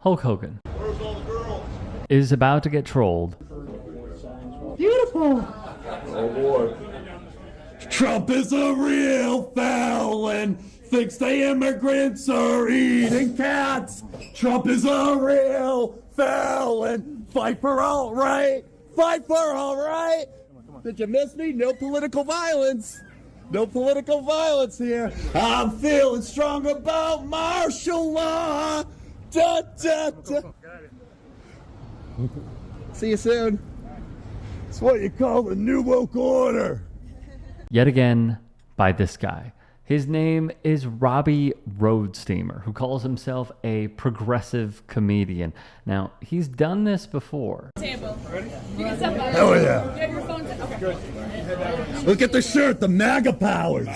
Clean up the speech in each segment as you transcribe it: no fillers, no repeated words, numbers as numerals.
Hulk Hogan is about to get trolled. Beautiful. Oh boy. Trump is a real felon. Thinks the immigrants are eating cats. Trump is a real felon. Fight for all right. Fight for all right. Did you miss me? No political violence. No political violence here. I'm feeling strong about martial law. Da, da, da. See you soon. It's what you call the New Woke Order. Yet again by this guy. His name is Robby Roadsteamer, who calls himself a progressive comedian. Now, he's done this before. Table. You can step up. Oh, yeah. You have your phone. Okay. Look at the shirt, the MAGA powers.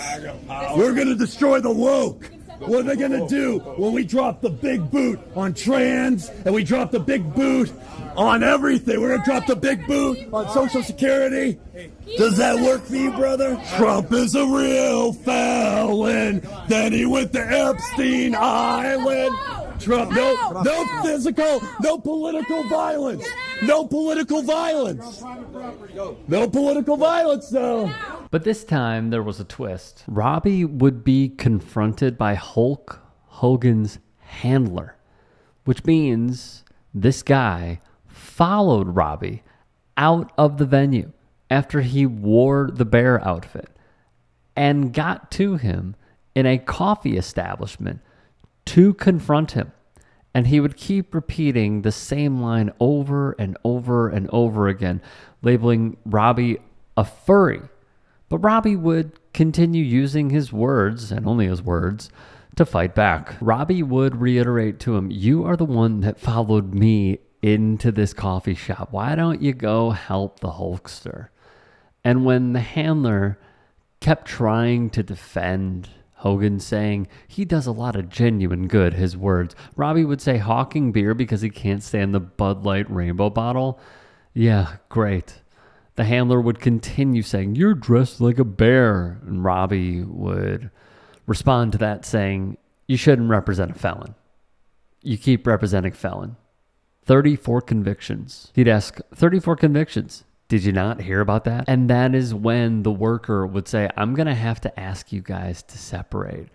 We're going to destroy the woke. What are they going to do when we drop the big boot on trans and we drop the big boot on everything? We're going to drop the big boot on Social Security. Does that work for you, brother? Trump is a real felon. Then he went to Epstein Island. Trump, no physical, no political violence. No political violence. No political violence, though. But this time there was a twist. Robby would be confronted by Hulk Hogan's handler, which means this guy followed Robby out of the venue after he wore the bear outfit and got to him in a coffee establishment to confront him. And he would keep repeating the same line over and over and over again, labeling Robby a furry. But Robby would continue using his words, and only his words, to fight back. Robby would reiterate to him, "You are the one that followed me into this coffee shop. Why don't you go help the Hulkster?" And when the handler kept trying to defend Hogan, saying he does a lot of genuine good, his words, Robby would say hawking beer because he can't stand the Bud Light rainbow bottle. Yeah, great. The handler would continue saying, "You're dressed like a bear." And Robby would respond to that saying, "You shouldn't represent a felon. You keep representing felon." 34 convictions. He'd ask, 34 convictions. Did you not hear about that? And that is when the worker would say, "I'm going to have to ask you guys to separate."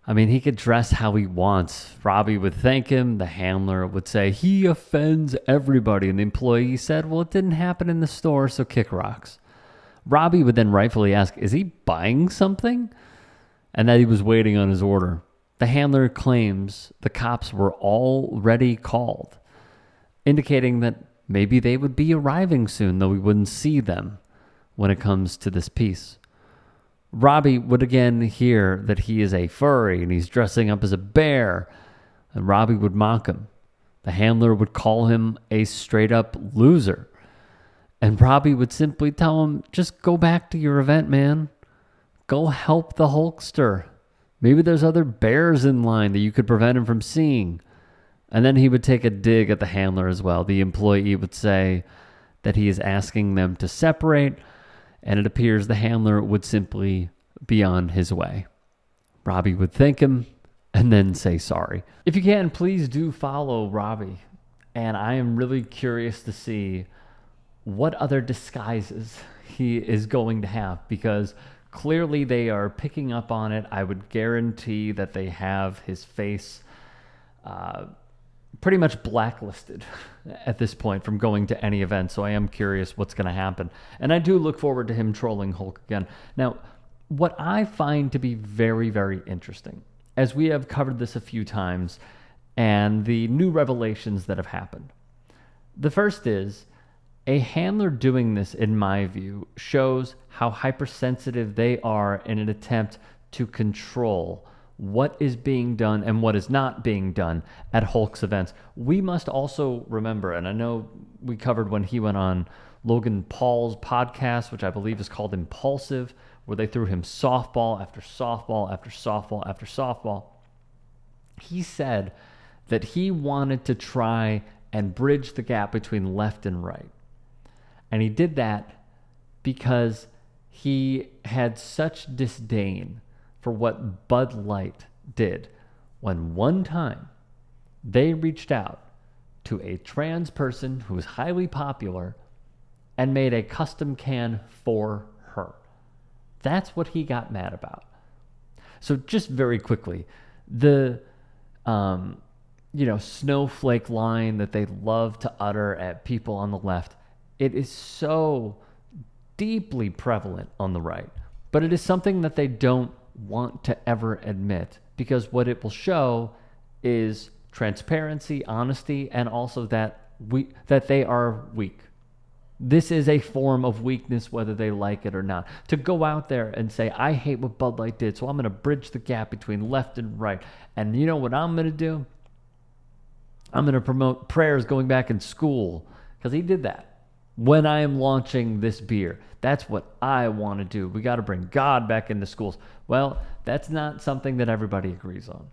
I mean, he could dress how he wants. Robby would thank him. The handler would say, "He offends everybody." And the employee said, "Well, it didn't happen in the store, so kick rocks." Robby would then rightfully ask, "Is he buying something?" And that he was waiting on his order. The handler claims the cops were already called, indicating that maybe they would be arriving soon, though we wouldn't see them when it comes to this piece. Robby would again hear that he is a furry and he's dressing up as a bear, and Robby would mock him. The handler would call him a straight-up loser, and Robby would simply tell him, "Just go back to your event, man. Go help the Hulkster. Maybe there's other bears in line that you could prevent him from seeing." And then he would take a dig at the handler as well. The employee would say that he is asking them to separate, and it appears the handler would simply be on his way. Robby would thank him and then say sorry. If you can, please do follow Robby. And I am really curious to see what other disguises he is going to have, because clearly they are picking up on it. I would guarantee that they have his face pretty much blacklisted at this point from going to any event. So I am curious what's going to happen. And I do look forward to him trolling Hulk again. Now, what I find to be very, very interesting, as we have covered this a few times, and the new revelations that have happened. The first is, a handler doing this, in my view, shows how hypersensitive they are in an attempt to control what is being done and what is not being done at Hulk's events. We must also remember, and I know we covered when he went on Logan Paul's podcast, which I believe is called Impulsive, where they threw him softball after softball after softball after softball. He said that he wanted to try and bridge the gap between left and right. And he did that because he had such disdain for what Bud Light did when one time They reached out to a trans person who was highly popular and made a custom can for her. That's what he got mad about. So just very quickly, the snowflake line that they love to utter at people on the left, it is so deeply prevalent on the right, but it is something that they don't want to ever admit, because what it will show is transparency, honesty, and also that they are weak. This is a form of weakness, whether they like it or not. To go out there and say, I hate what Bud Light did, so I'm going to bridge the gap between left and right. And you know what I'm going to do? I'm going to promote prayers going back in school, because he did that. When I am launching this beer, that's what I want to do. We got to bring God back into schools. Well, that's not something that everybody agrees on.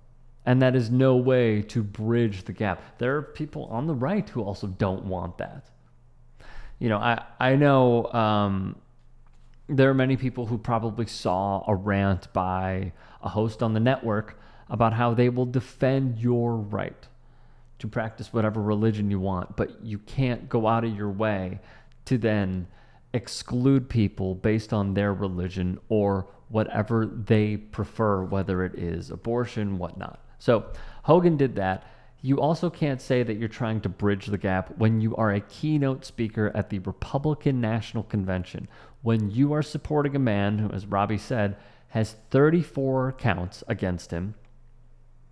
And that is no way to bridge the gap. There are people on the right who also don't want that. I know there are many people who probably saw a rant by a host on the network about how they will defend your right to practice whatever religion you want, but you can't go out of your way to then exclude people based on their religion or whatever they prefer, whether it is abortion, whatnot. So Hogan did that. You also can't say that you're trying to bridge the gap when you are a keynote speaker at the Republican National Convention, when you are supporting a man who, as Robby said, has 34 counts against him.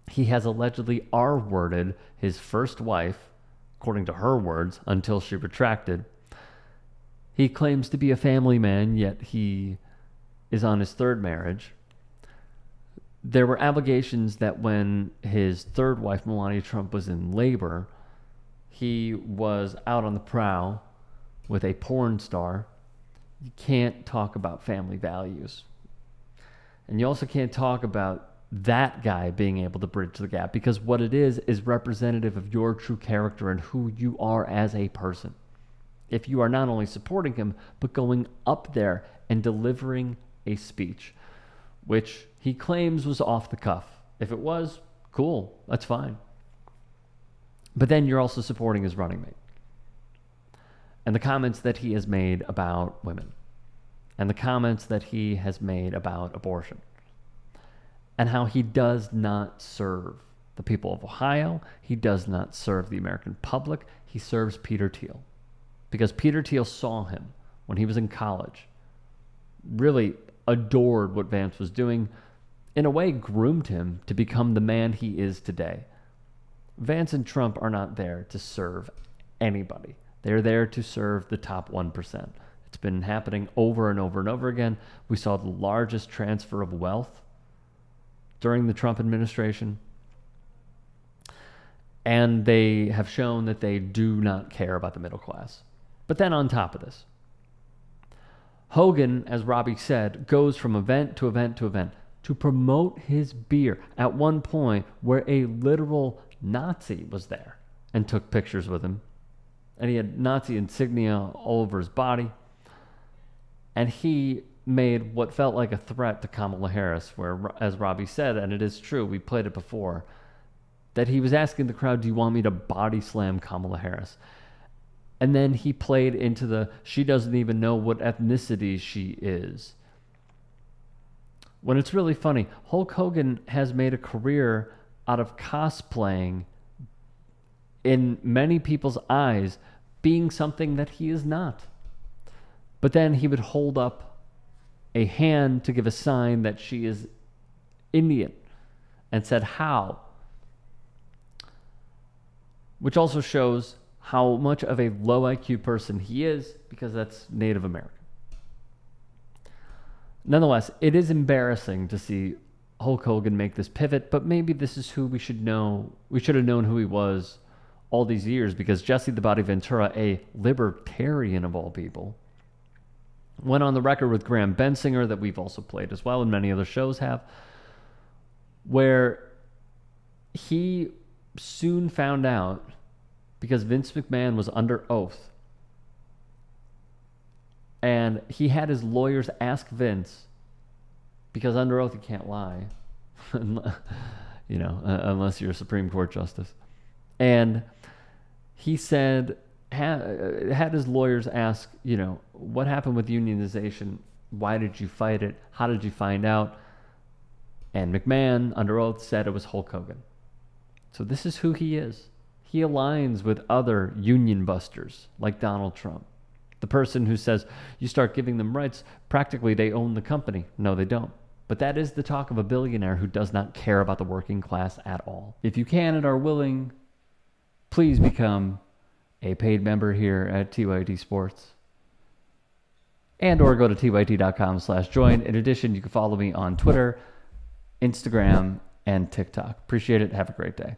He has allegedly R-worded his first wife, according to her words, until she retracted. He claims to be a family man, yet he is on his third marriage. There were allegations that when his third wife, Melania Trump, was in labor, he was out on the prowl with a porn star. You can't talk about family values. And you also can't talk about that guy being able to bridge the gap, because what it is representative of your true character and who you are as a person. If you are not only supporting him, but going up there and delivering a speech, which he claims was off the cuff. If it was, cool, that's fine. But then you're also supporting his running mate. And the comments that he has made about women. And the comments that he has made about abortion. And how he does not serve the people of Ohio. He does not serve the American public. He serves Peter Thiel. Because Peter Thiel saw him when he was in college. Really adored what Vance was doing. In a way, groomed him to become the man he is today. Vance and Trump are not there to serve anybody. They're there to serve the top 1%. It's been happening over and over and over again. We saw the largest transfer of wealth during the Trump administration. And they have shown that they do not care about the middle class. But then on top of this, Hogan, as Robby said, goes from event to event to event to promote his beer at one point where a literal Nazi was there and took pictures with him. And he had Nazi insignia all over his body. And he made what felt like a threat to Kamala Harris, where, as Robby said, and it is true, we played it before, that he was asking the crowd, do you want me to body slam Kamala Harris? And then he played into the, she doesn't even know what ethnicity she is. When it's really funny, Hulk Hogan has made a career out of cosplaying, in many people's eyes, being something that he is not. But then he would hold up a hand to give a sign that she is Indian and said, how? Which also shows how much of a low IQ person he is, because that's Native American. Nonetheless, it is embarrassing to see Hulk Hogan make this pivot, but maybe this is who we should know. We should have known who he was all these years, because Jesse the Body Ventura, a libertarian of all people, went on the record with Graham Bensinger, that we've also played as well, and many other shows have, where he soon found out, because Vince McMahon was under oath, and he had his lawyers ask Vince, because under oath you can't lie, unless you're a Supreme Court justice. And he said, had his lawyers ask, what happened with unionization? Why did you fight it? How did you find out? And McMahon, under oath, said it was Hulk Hogan. So this is who he is. He aligns with other union busters like Donald Trump. The person who says, you start giving them rights, practically they own the company. No, they don't. But that is the talk of a billionaire who does not care about the working class at all. If you can and are willing, please become a paid member here at TYT Sports. And or go to tyt.com/join. In addition, you can follow me on Twitter, Instagram, and TikTok. Appreciate it. Have a great day.